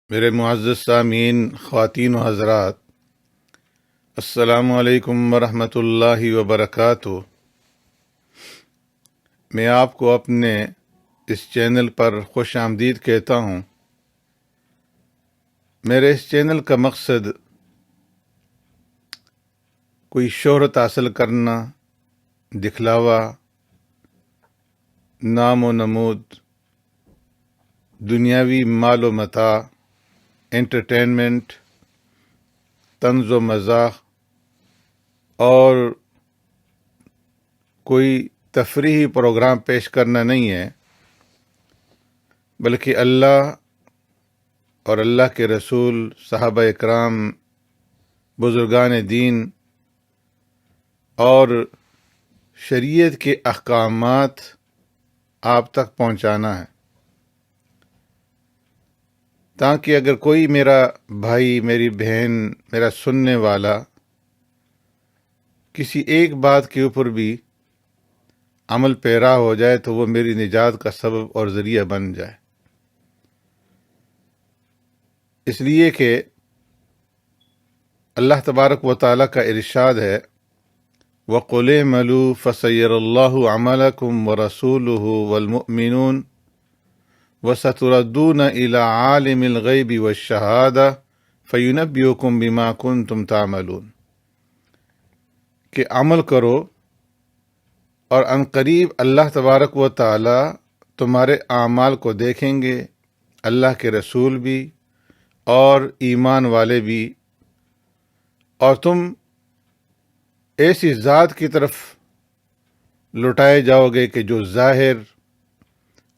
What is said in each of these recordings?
میرے معزز سامعین، خواتین و حضرات، السلام علیکم ورحمۃ اللہ وبرکاتہ۔ میں آپ کو اپنے اس چینل پر خوش آمدید کہتا ہوں۔ میرے اس چینل کا مقصد کوئی شہرت حاصل کرنا، دکھلاوا، نام و نمود، دنیاوی مال و متاع، انٹرٹینمنٹ، طنز و مزاح اور کوئی تفریحی پروگرام پیش کرنا نہیں ہے، بلکہ اللہ اور اللہ کے رسول، صحابہ اکرام، بزرگان دین اور شریعت کے احکامات آپ تک پہنچانا ہے، تاکہ اگر کوئی میرا بھائی، میری بہن، میرا سننے والا کسی ایک بات کے اوپر بھی عمل پیرا ہو جائے تو وہ میری نجات کا سبب اور ذریعہ بن جائے۔ اس لیے کہ اللہ تبارک و تعالیٰ کا ارشاد ہے، وَقُلِ اعْمَلُوا فَسَيَرَى اللَّهُ عَمَلَكُمْ وَرَسُولُهُ وَالْمُؤْمِنُونَ وَسَتُرَدُّونَ إِلَى عَالِمِ الْغَيْبِ وَالشَّهَادَةِ فَيُنَبِّئُكُم بِمَا كُنتُمْ تَعْمَلُونَ، کہ عمل کرو اور عنقریب اللہ تبارک و تعالیٰ تمہارے اعمال کو دیکھیں گے، اللہ کے رسول بھی اور ایمان والے بھی، اور تم ایسی ذات کی طرف لٹائے جاؤ گے کہ جو ظاہر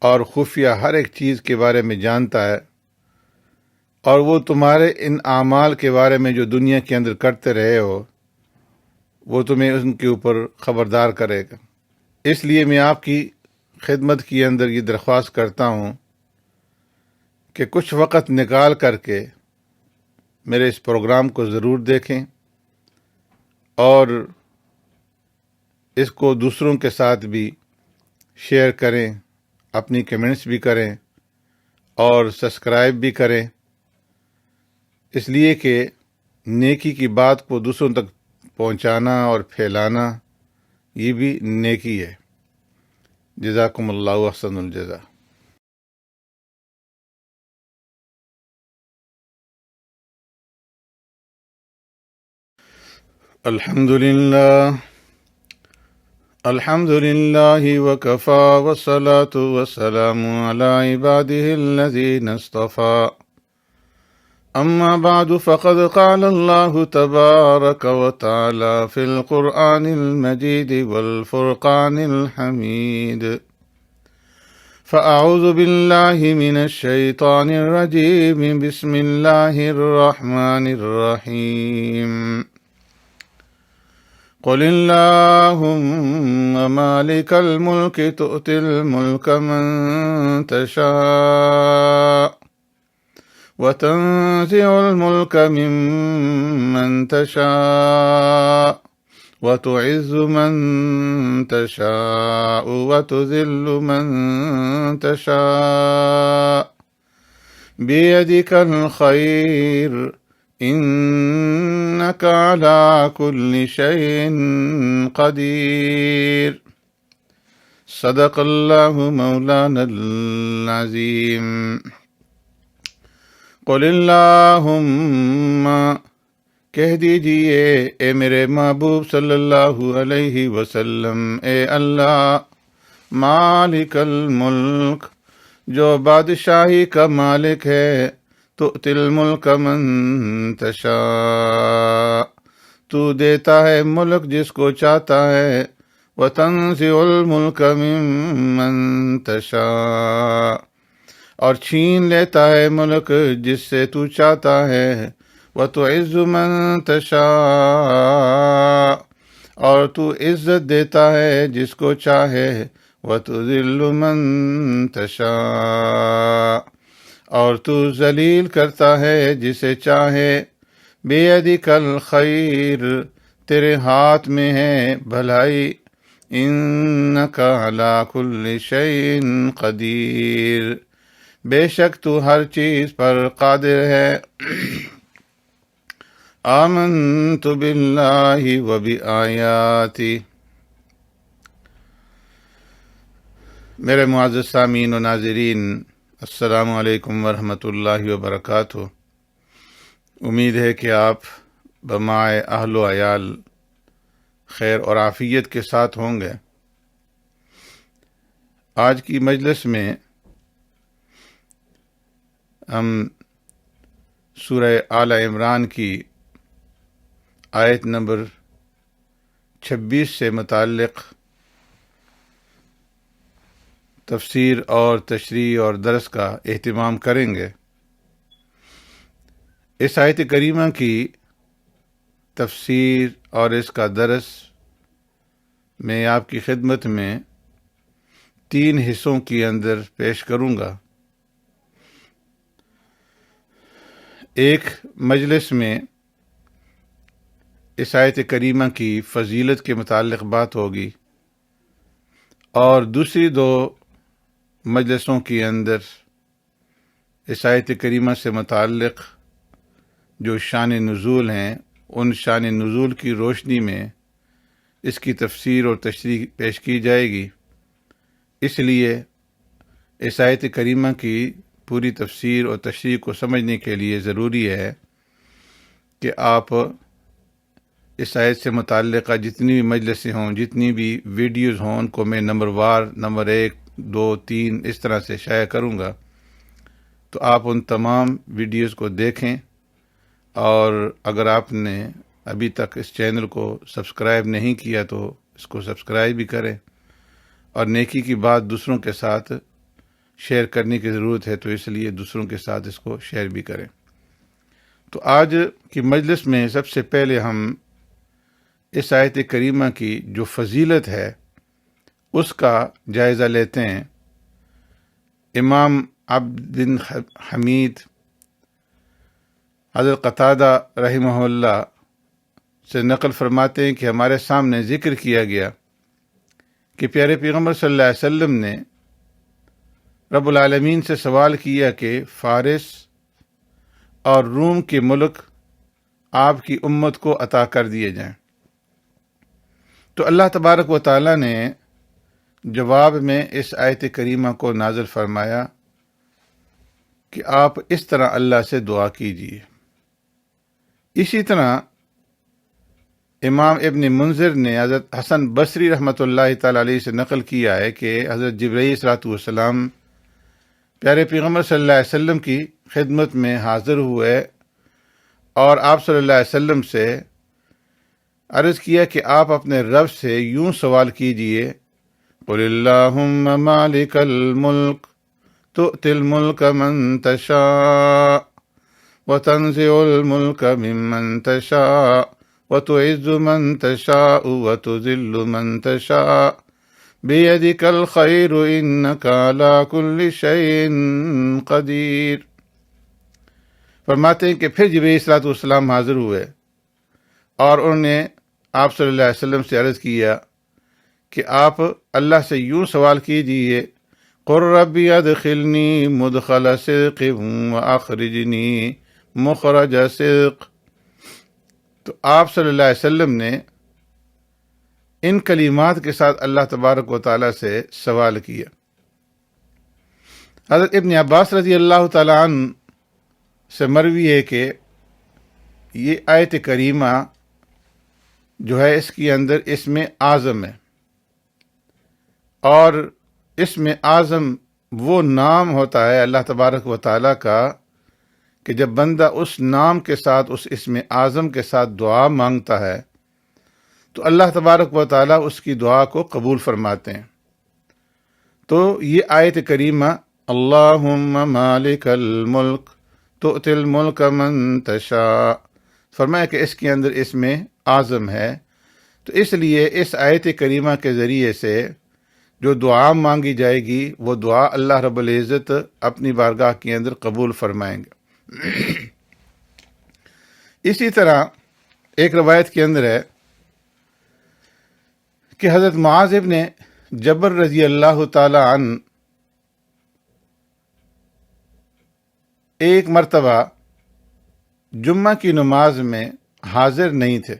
اور خفیہ ہر ایک چیز کے بارے میں جانتا ہے، اور وہ تمہارے ان اعمال کے بارے میں جو دنیا کے اندر کرتے رہے ہو وہ تمہیں ان کے اوپر خبردار کرے گا۔ اس لیے میں آپ کی خدمت کے اندر یہ درخواست کرتا ہوں کہ کچھ وقت نکال کر کے میرے اس پروگرام کو ضرور دیکھیں اور اس کو دوسروں کے ساتھ بھی شیئر کریں، اپنی کمنٹس بھی کریں اور سبسکرائب بھی کریں، اس لیے کہ نیکی کی بات کو دوسروں تک پہنچانا اور پھیلانا یہ بھی نیکی ہے۔ جزاکم اللہ احسن الجزا۔ الحمد لله وكفى والصلاة والسلام على عباده الذين اصطفى، أما بعد فقد قال الله تبارك وتعالى في القرآن المجيد والفرقان الحميد، فأعوذ بالله من الشيطان الرجيم، بسم الله الرحمن الرحيم، قل اللهم مالك الملك تؤتي الملك من تشاء وتنزع الملك ممن تشاء وتعز من تشاء وتذل من تشاء بيدك الخير إنك على كل شيء قدير، صدق الله مولانا العظيم۔ قل اللہم، کہہ دیجئے اے میرے محبوب صلی اللہ علیہ وسلم، اے اللہ مالک الملک، جو بادشاہی کا مالک ہے، تؤتی الملک من تشاء، تو دیتا ہے ملک جس کو چاہتا ہے، وتنزع الملک ممن تشاء، اور چھین لیتا ہے ملک جس سے تو چاہتا ہے، وتعز من تشاء، اور تو عزت دیتا ہے جس کو چاہے، وتذل من تشاء، اور تو ذلیل کرتا ہے جسے چاہے، بیدک الخیر، تیرے ہاتھ میں ہے بھلائی، انک علی کل شیء قدیر، بے شک تو ہر چیز پر قادر ہے۔ آمنت باللہ و بآیاتی۔ میرے معزز سامعین و ناظرین، السلام علیکم ورحمۃ اللہ وبرکاتہ۔ امید ہے کہ آپ بمائے اہل و عیال خیر اور عافیت کے ساتھ ہوں گے۔ آج کی مجلس میں ہم سورہ آل عمران کی آیت نمبر 26 سے متعلق تفسیر اور تشریح اور درس کا اہتمام کریں گے۔ اس آیت کریمہ کی تفسیر اور اس کا درس میں آپ کی خدمت میں 3 حصوں کے اندر پیش کروں گا۔ ایک مجلس میں اس آیت کریمہ کی فضیلت کے متعلق بات ہوگی، اور دوسری 2 مجلسوں کے اندر اس آیت کریمہ سے متعلق جو شان نزول ہیں، ان شان نزول کی روشنی میں اس کی تفسیر اور تشریح پیش کی جائے گی۔ اس لیے اس آیت کریمہ کی پوری تفسیر اور تشریح کو سمجھنے کے لیے ضروری ہے کہ آپ اس آیت سے متعلقہ جتنی بھی مجلسیں ہوں، جتنی بھی ویڈیوز ہوں، ان کو میں نمبر وار نمبر 1، 2، 3 اس طرح سے شائع کروں گا، تو آپ ان تمام ویڈیوز کو دیکھیں، اور اگر آپ نے ابھی تک اس چینل کو سبسکرائب نہیں کیا تو اس کو سبسکرائب بھی کریں، اور نیکی کی بات دوسروں کے ساتھ شیئر کرنے کی ضرورت ہے، تو اس لیے دوسروں کے ساتھ اس کو شیئر بھی کریں۔ تو آج کی مجلس میں سب سے پہلے ہم اس آیت کریمہ کی جو فضیلت ہے اس کا جائزہ لیتے ہیں۔ امام عبد بن حمید حضرت قتادہ رحمہ اللہ سے نقل فرماتے ہیں کہ ہمارے سامنے ذکر کیا گیا کہ پیارے پیغمبر صلی اللہ علیہ وسلم نے رب العالمین سے سوال کیا کہ فارس اور روم کے ملک آپ کی امت کو عطا کر دیے جائیں، تو اللہ تبارک و تعالی نے جواب میں اس آیت کریمہ کو نازل فرمایا کہ آپ اس طرح اللہ سے دعا کیجیے۔ اسی طرح امام ابن منذر نے حضرت حسن بصری رحمۃ اللہ تعالی علیہ سے نقل کیا ہے کہ حضرت جبرائیل صلوٰت والسلام پیارے پیغمبر صلی اللہ علیہ وسلم کی خدمت میں حاضر ہوئے اور آپ صلی اللہ علیہ وسلم سے عرض کیا کہ آپ اپنے رب سے یوں سوال کیجئے، قل اللہم مالک الملک تؤتی الملک من تشاء وتنزع الملک ممن تشاء وتعز من تشاء وتذل من تشاء بیدک الخیر انک علی کل شیء قدیر۔ فرماتے ہیں کہ پھر جبرائیل صلی اللہ علیہ وسلم حاضر ہوئے اور انہوں نے آپ صلی اللہ علیہ وسلم سے عرض کیا کہ آپ اللہ سے یوں سوال کیجئے، قل رب ادخلنی مدخل صدق واخرجنی مخرج صدق۔ تو آپ صلی اللہ علیہ وسلم نے ان کلمات کے ساتھ اللہ تبارک و تعالی سے سوال کیا۔ حضرت ابن عباس رضی اللہ تعالی عنہ سے مروی ہے کہ یہ آیت کریمہ جو ہے اس کے اندر اسم اعظم ہے، اور اسم اعظم وہ نام ہوتا ہے اللہ تبارک و تعالیٰ کا کہ جب بندہ اس نام کے ساتھ، اس اسم اعظم کے ساتھ دعا مانگتا ہے تو اللہ تبارک و تعالیٰ اس کی دعا کو قبول فرماتے ہیں۔ تو یہ آیت کریمہ اللہم مالک الملک تؤتی الملک من تشاء، فرمایا کہ اس کے اندر اسم اعظم ہے، تو اس لیے اس آیت کریمہ کے ذریعے سے جو دعا مانگی جائے گی وہ دعا اللہ رب العزت اپنی بارگاہ کے اندر قبول فرمائیں گے۔ اسی طرح ایک روایت کے اندر ہے کہ حضرت معاذ بن جبل رضی اللہ تعالی عنہ ایک مرتبہ جمعہ کی نماز میں حاضر نہیں تھے۔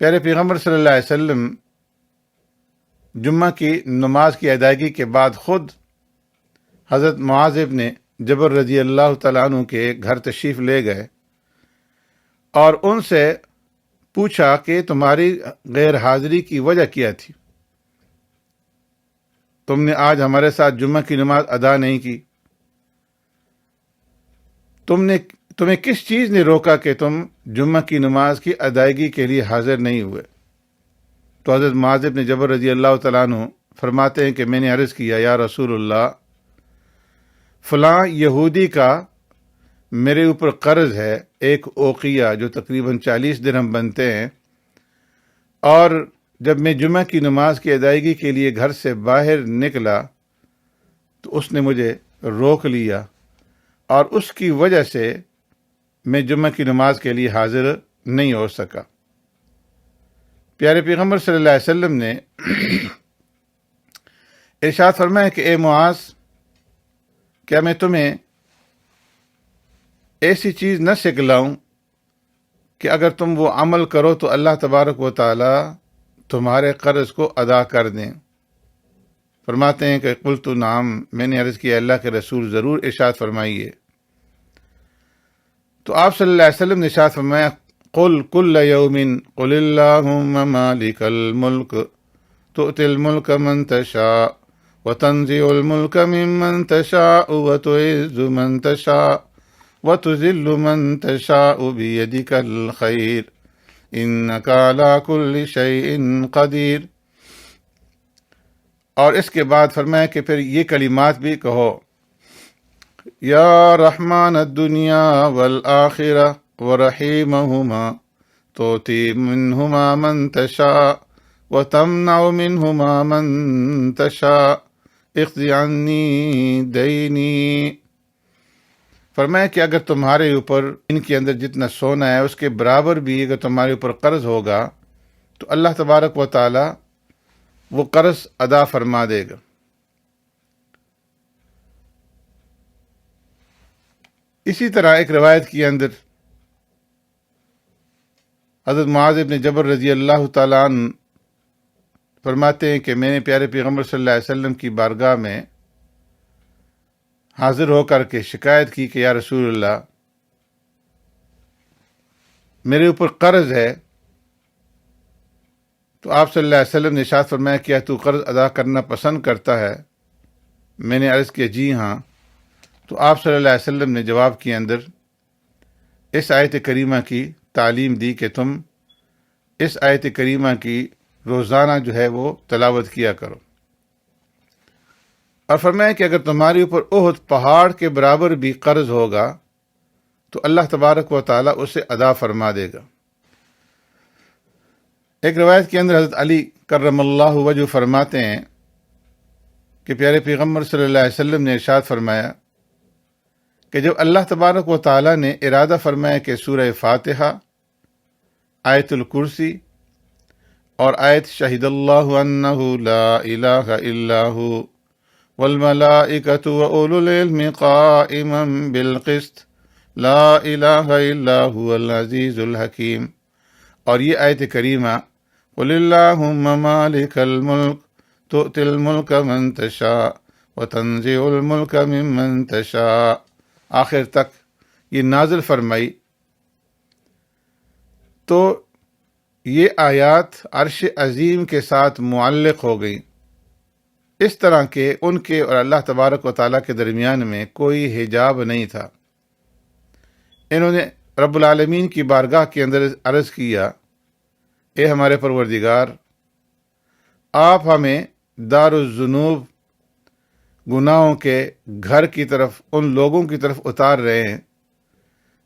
پیارے پیغمبر صلی اللہ علیہ وسلم جمعہ کی نماز کی ادائیگی کے بعد خود حضرت معاذ ابن جبل رضی اللہ تعالیٰ عنہ کے گھر تشریف لے گئے اور ان سے پوچھا کہ تمہاری غیر حاضری کی وجہ کیا تھی؟ تم نے آج ہمارے ساتھ جمعہ کی نماز ادا نہیں کی، تمہیں کس چیز نے روکا کہ تم جمعہ کی نماز کی ادائیگی کے لیے حاضر نہیں ہوئے؟ تو حضرت معاذ بن جبل رضی اللہ تعالیٰ عنہ فرماتے ہیں کہ میں نے عرض کیا، یا رسول اللہ، فلاں یہودی کا میرے اوپر قرض ہے، ایک اوقیہ جو تقریباً 40 درہم بنتے ہیں، اور جب میں جمعہ کی نماز کی ادائیگی کے لیے گھر سے باہر نکلا تو اس نے مجھے روک لیا، اور اس کی وجہ سے میں جمعہ کی نماز کے لیے حاضر نہیں ہو سکا۔ پیارے پیغمبر صلی اللہ علیہ وسلم نے ارشاد فرمایا کہ اے معاذ، کیا میں تمہیں ایسی چیز نہ سکھلاؤں کہ اگر تم وہ عمل کرو تو اللہ تبارک و تعالی تمہارے قرض کو ادا کر دیں؟ فرماتے ہیں کہ قلت نعم، میں نے عرض کیا اللہ کے رسول ضرور، ارشاد فرمائیے۔ تو آپ صلی اللہ علیہ وسلم نے ارشاد فرمایا، قل کل یوم قل اللہم مالک الملک تؤتی الملک من تشاء وتنزع الملک ممن تشاء وتعز من تشاء وتذل من تشاء بیدک الخیر انک علی کل شیء قدیر۔ اور اس کے بعد فرمایا کہ پھر یہ کلمات بھی کہو، یا رحمان الدنیا والآخرہ ورحیمہما توتی منہما من تشاء وتمنع منہما من تشاء اقض عنی دینی۔ فرمایا کہ اگر تمہارے اوپر ان کے اندر جتنا سونا ہے اس کے برابر بھی اگر تمہارے اوپر قرض ہوگا تو اللہ تبارک و تعالی وہ قرض ادا فرما دے گا۔ اسی طرح ایک روایت کے اندر حضرت معاذ بن جبل رضی اللہ تعالیٰ عنہ فرماتے ہیں کہ میں نے پیارے پیغمبر صلی اللہ علیہ وسلم کی بارگاہ میں حاضر ہو کر کے شکایت کی کہ یا رسول اللہ، میرے اوپر قرض ہے۔ تو آپ صلی اللہ علیہ وسلم نے ارشاد فرمایا، کیا تو قرض ادا کرنا پسند کرتا ہے؟ میں نے عرض کیا جی ہاں۔ تو آپ صلی اللہ علیہ وسلم نے جواب کے اندر اس آیت کریمہ کی تعلیم دی کہ تم اس آیت کریمہ کی روزانہ جو ہے وہ تلاوت کیا کرو، اور فرمایا کہ اگر تمہارے اوپر احد پہاڑ کے برابر بھی قرض ہوگا تو اللہ تبارک و تعالیٰ اسے ادا فرما دے گا۔ ایک روایت کے اندر حضرت علی کرم اللہ وجہ فرماتے ہیں کہ پیارے پیغمبر صلی اللہ علیہ وسلم نے ارشاد فرمایا کہ جب اللہ تبارک و تعالیٰ نے ارادہ فرمایا کہ سورہ فاتحہ، آیت الکرسی اور آیت شہد اللہ انہ لا الہ الا ہو والملائکۃ واولو العلم قائما بالقسط لا الہ الا هو العزیز الحکیم، اور یہ آیت کریمہ قل اللہم مالک الملک تؤتی الملک من تشاء وتنزع الملک ممن تشاء آخر تک یہ نازل فرمائی، تو یہ آیات عرش عظیم کے ساتھ معلق ہو گئی، اس طرح کہ ان کے اور اللہ تبارک و تعالیٰ کے درمیان میں کوئی حجاب نہیں تھا۔ انہوں نے رب العالمین کی بارگاہ کے اندر عرض کیا، اے ہمارے پروردگار، آپ ہمیں دار الذنوب گناہوں کے گھر کی طرف، ان لوگوں کی طرف اتار رہے ہیں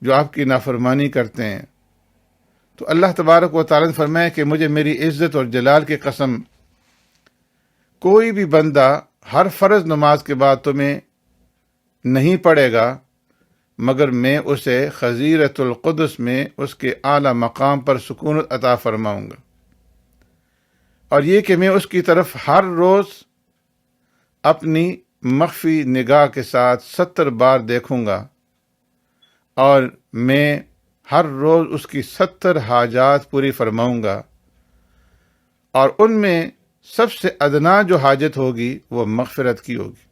جو آپ کی نافرمانی کرتے ہیں۔ تو اللہ تبارک و تعالیٰ نے فرمایا کہ مجھے میری عزت اور جلال کی قسم، کوئی بھی بندہ ہر فرض نماز کے بعد تمہیں نہیں پڑھے گا مگر میں اسے خزیرۃ القدس میں اس کے اعلیٰ مقام پر سکونت عطا فرماؤں گا، اور یہ کہ میں اس کی طرف ہر روز اپنی مخفی نگاہ کے ساتھ 70 بار دیکھوں گا، اور میں ہر روز اس کی 70 حاجات پوری فرماؤں گا، اور ان میں سب سے ادنا جو حاجت ہوگی وہ مغفرت کی ہوگی،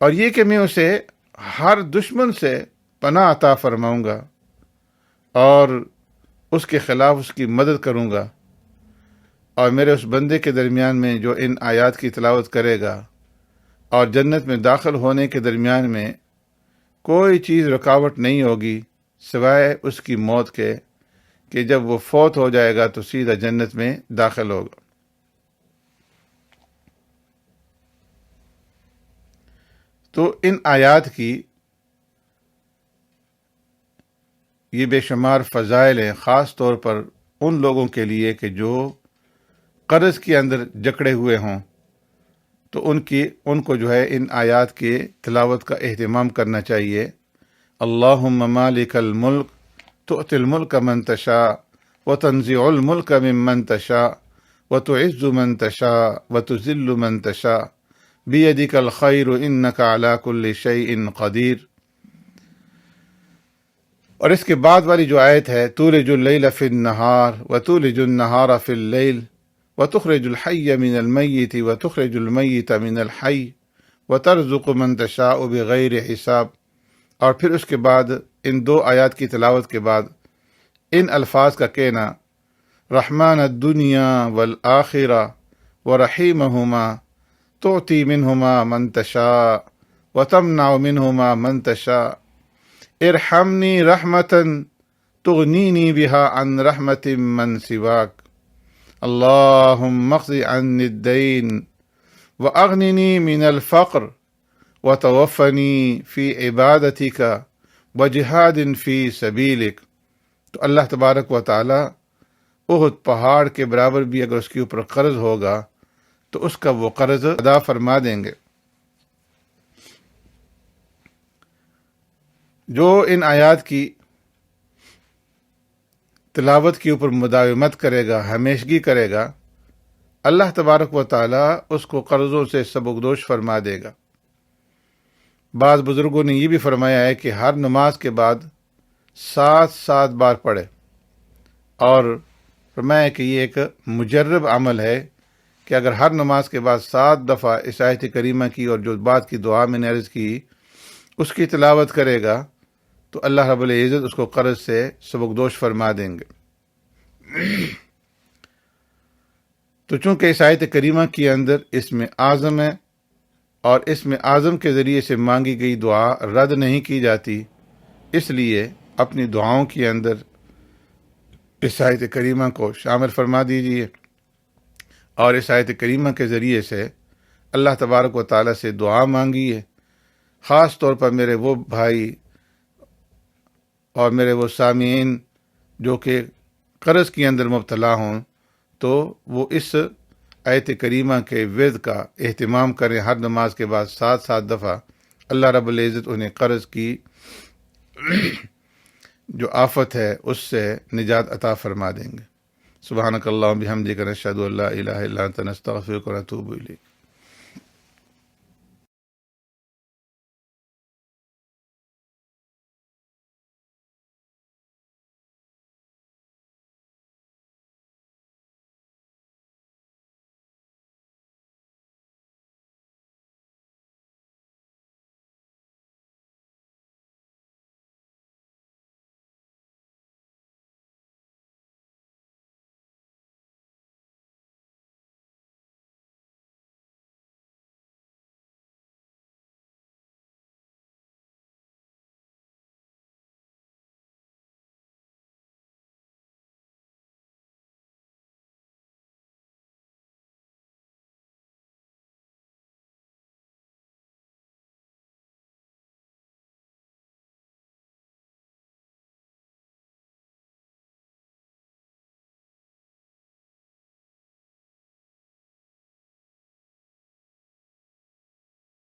اور یہ کہ میں اسے ہر دشمن سے پناہ عطا فرماؤں گا اور اس کے خلاف اس کی مدد کروں گا، اور میرے اس بندے کے درمیان میں جو ان آیات کی تلاوت کرے گا اور جنت میں داخل ہونے کے درمیان میں کوئی چیز رکاوٹ نہیں ہوگی سوائے اس کی موت کے، کہ جب وہ فوت ہو جائے گا تو سیدھا جنت میں داخل ہوگا۔ تو ان آیات کی یہ بے شمار فضائل ہیں، خاص طور پر ان لوگوں کے لیے کہ جو قرض کے اندر جکڑے ہوئے ہوں، تو ان کو جو ہے ان آیات کے تلاوت کا اہتمام کرنا چاہیے۔ اللہم مالک الملک تؤتی الملک من تشاء وتنزع الملک ممن تشاء وتعز من تشاء وتذل من تشاء بیدک الخیر انک علی کل شیء قدیر۔ اور اس کے بعد والی جو آیت ہے، تولج اللیل فی النہار وتولج النہار فی اللیل وتخرج الحی من المیت وتخرج المیت من الحی وترزق من تشاء بغیر حساب۔ اور پھر اس کے بعد ان 2 آیات کی تلاوت کے بعد ان الفاظ کا کہنا، رحمان الدنیا والآخرہ ورحیمہما تعطی منہما من تشاء وتمنع منہما من تشاء ارحمنی رحمتا تغنینی بہا عن رحمت من سواک اللہم اقض عنی الدین واغننی من الفقر وتوفنی فی عبادتک وجہاد فی سبیلک۔ تو اللہ تبارک و تعالی احد پہاڑ کے برابر بھی اگر اس کے اوپر قرض ہوگا تو اس کا وہ قرض ادا فرما دیں گے۔ جو ان آیات کی تلاوت کے اوپر مداومت کرے گا، ہمیشگی کرے گا، اللہ تبارک و تعالی اس کو قرضوں سے سبکدوش فرما دے گا۔ بعض بزرگوں نے یہ بھی فرمایا ہے کہ ہر نماز کے بعد 7 بار پڑھے، اور فرمایا کہ یہ ایک مجرب عمل ہے کہ اگر ہر نماز کے بعد 7 دفعہ اس آیت کریمہ کی اور جو بات کی دعا میں نے عرض کی اس کی تلاوت کرے گا تو اللہ رب العزت اس کو قرض سے سبکدوش فرما دیں گے۔ تو چونکہ اس آیت کریمہ کے اندر اسم اعظم ہے اور اسم اعظم کے ذریعے سے مانگی گئی دعا رد نہیں کی جاتی، اس لیے اپنی دعاؤں کے اندر اس آیت کریمہ کو شامل فرما دیجیے، اور اس آیت کریمہ کے ذریعے سے اللہ تبارک و تعالیٰ سے دعا مانگیے۔ خاص طور پر میرے وہ بھائی اور میرے وہ سامعین جو کہ قرض کے اندر مبتلا ہوں، تو وہ اس آیت کریمہ کے ورد کا اہتمام کریں، ہر نماز کے بعد 7 دفعہ۔ اللہ رب العزت انہیں قرض کی جو آفت ہے اس سے نجات عطا فرما دیں گے۔ سبحانک اللہم بحمدک نشہد ان لا الہ الا انت نستغفرک ونتوب الیک۔